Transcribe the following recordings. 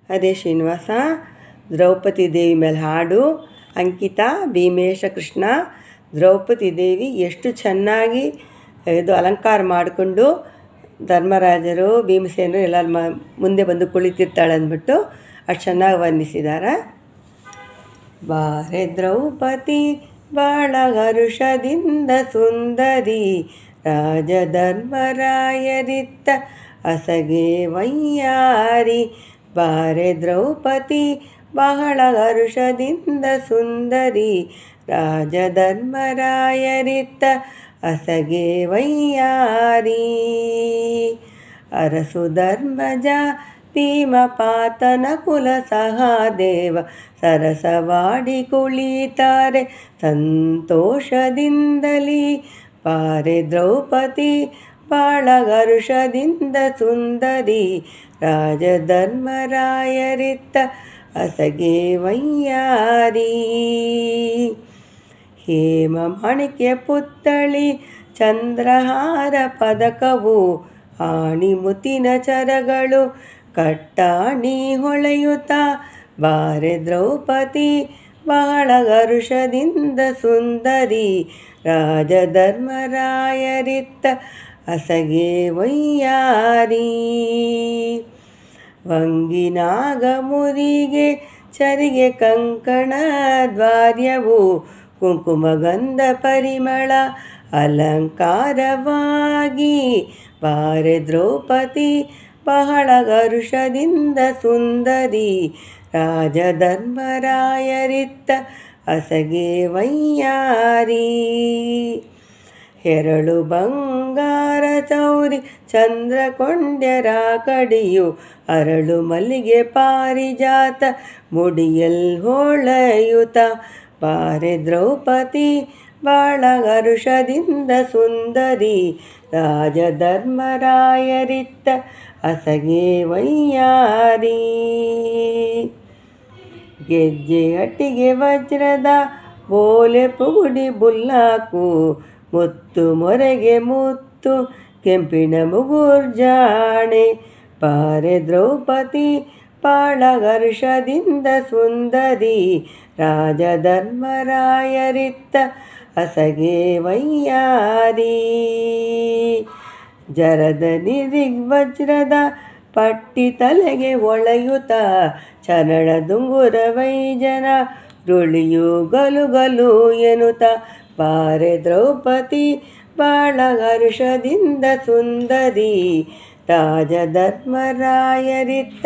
ಅದೇ ಶ್ರೀನಿವಾಸ. ದ್ರೌಪದಿ ದೇವಿ ಮೇಲೆ ಹಾಡು. ಅಂಕಿತಾ, ಭೀಮೇಶ ಕೃಷ್ಣ. ದ್ರೌಪದಿ ದೇವಿ ಎಷ್ಟು ಚೆನ್ನಾಗಿ ಇದು ಅಲಂಕಾರ ಮಾಡಿಕೊಂಡು ಧರ್ಮರಾಜರು ಭೀಮಸೇನರು ಎಲ್ಲ ಮುಂದೆ ಬಂದು ಕುಳಿತಿರ್ತಾಳೆ ಅಂದ್ಬಿಟ್ಟು ಅಷ್ಟು ಚೆನ್ನಾಗಿ ವರ್ಣಿಸಿದ್ದಾರೆ. ಬಾರೆ ದ್ರೌಪದಿ ಬಾಳ ಹರುಷದಿಂದ ಸುಂದರಿ, ರಾಜಧರ್ಮರಾಯರಿತ್ತ ಅಸಗೆ ವಯ್ಯಾರಿ. ಬಾರೆ ದ್ರೌಪದಿ ಬಹಳ ಹರುಷದಿಂದ ಸುಂದರಿ, ರಾಜಧರ್ಮರಾಯರಿತ್ತ ಅಸಗೆ ವಯ್ಯಾರಿ. ಅರಸು ಧರ್ಮಜ ಭೀಮಪಾತನ ಕುಲ ಸಹದೇವ, ಸರಸವಾಡಿ ಕುಳಿತಾರೆ ಸಂತೋಷದಿಂದಲಿ. ಬಾರೆ ದ್ರೌಪದಿ ಬಾಳ ಹರುಷದಿಂದ ಸುಂದರಿ, ರಾಜಧರ್ಮರಾಯರಿತ್ತ ಅಸಗೆ ವಯ್ಯಾರಿ. ಹೇಮ ಮಾಣಿಕ್ಯ ಪುತ್ತಳಿ ಚಂದ್ರಹಾರ ಪದಕವು, ಆಣಿ ಮುತ್ತಿನ ಚರಗಳು ಕಟ್ಟಾಣಿ ಹೊಳೆಯುತ್ತ. ಬಾರೆ ದ್ರೌಪದಿ ಬಹಳ ಹರುಷದಿಂದ ಸುಂದರಿ, ರಾಜಧರ್ಮರಾಯರಿತ್ತ ಅಸಗೆ ವಯ್ಯಾರಿ. ವಂಗಿನಾಗ ಮುರಿಗೆ ಚರಿಗೆ ಕಂಕಣ ದ್ವಾರ್ಯವು, ಕುಂಕುಮಗಂಧ ಪರಿಮಳ ಅಲಂಕಾರವಾಗಿ. ಬಾರೆ ದ್ರೌಪದಿ ಬಹಳ ಹರುಷದಿಂದ ಸುಂದರಿ, ರಾಜಧರ್ಮರಾಯರಿತ್ತ ಅಸಗೆ ವಯ್ಯಾರಿ. ಹೆರಳು ಬಂಗಾರ ಚೌರಿ ಚಂದ್ರಕೊಂಡ್ಯರ ಕಡಿಯು, ಅರಳು ಮಲ್ಲಿಗೆ ಪಾರಿಜಾತ ಮುಡಿಯಲ್ ಹೊಳೆಯುತ. ಬಾರೆ ದ್ರೌಪದಿ ಬಾಳ ಹರುಷದಿಂದ ಸುಂದರಿ, ರಾಜಧರ್ಮರಾಯರಿತ್ತ ಅಸಗೆ ವಯ್ಯಾರಿ. ಗೆಜ್ಜೆ ಅಟ್ಟಿಗೆ ವಜ್ರದ ಬೋಲೆ ಪುಗುಡಿ ಬುಲ್ಲಾಕು, ಮುತ್ತು ಮೊರೆಗೆ ಮುತ್ತು ಕೆಂಪಿನ ಮುಗುರ್ಜಾಣೆ. ಬಾರೆ ದ್ರೌಪದಿ ಬಾಳ ಹರುಷದಿಂದ ಸುಂದರಿ, ರಾಜಧರ್ಮರಾಯರಿತ್ತ ಅಸಗೆ ವಯ್ಯಾರಿ. ಜರದ ನಿರಿಗ್ವಜ್ರದ ಪಟ್ಟಿ ತಲೆಗೆ ಒಳೆಯುತ, ಚರಣ ದುಂಗುರ ವೈಜನ ರುಳಿಯು ಗಲು ಗಲು ಎನ್ನುತ್ತ. ಬಾರೆ ದ್ರೌಪದಿ ಬಾಳ ಹರುಷದಿಂದ ಸುಂದರಿ, ರಾಜಧರ್ಮರಾಯರಿತ್ತ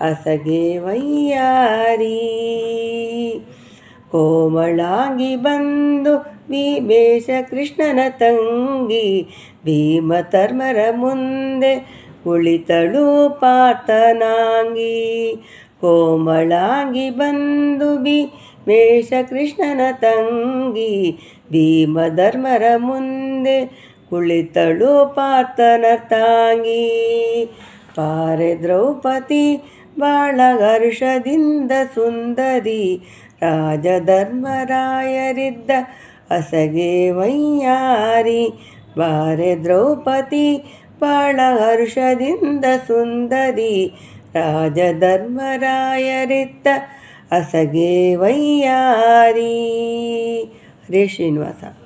ಅಸಗೆ ವಯ್ಯಾರಿ. ಕೋಮಳಾಗಿ ಬಂದು ಭೀಮೇಶ ಕೃಷ್ಣನ ತಂಗಿ, ಭೀಮಧರ್ಮರ ಮುಂದೆ ಕುಳಿತಳು ಪಾರ್ಥನಾಂಗಿ. ಕೋಮಳಾಗಿ ಬಂದು ಭೀಮೇಶ ಕೃಷ್ಣನ ತಂಗಿ, ಭೀಮಧರ್ಮರ ಮುಂದೆ ಕುಳಿತಳು ಪಾರ್ಥನ ತಾಂಗಿ. ಬಾರೆ ದ್ರೌಪದಿ ಬಾಳ ಹರುಷದಿಂದ ಸುಂದರಿ, ರಾಜಧರ್ಮರಾಯರಿದ್ದ ಅಸಗೆ ವಯ್ಯಾರಿ. ಬಾರೆ ದ್ರೌಪದಿ ಬಾಳ ಹರುಷದಿಂದ ಸುಂದರಿ, ರಾಜಧರ್ಮರಾಯರಿದ್ದ ಅಸಗೆ ವಯ್ಯಾರಿ. ಹರೇ ಶ್ರೀನಿವಾಸ.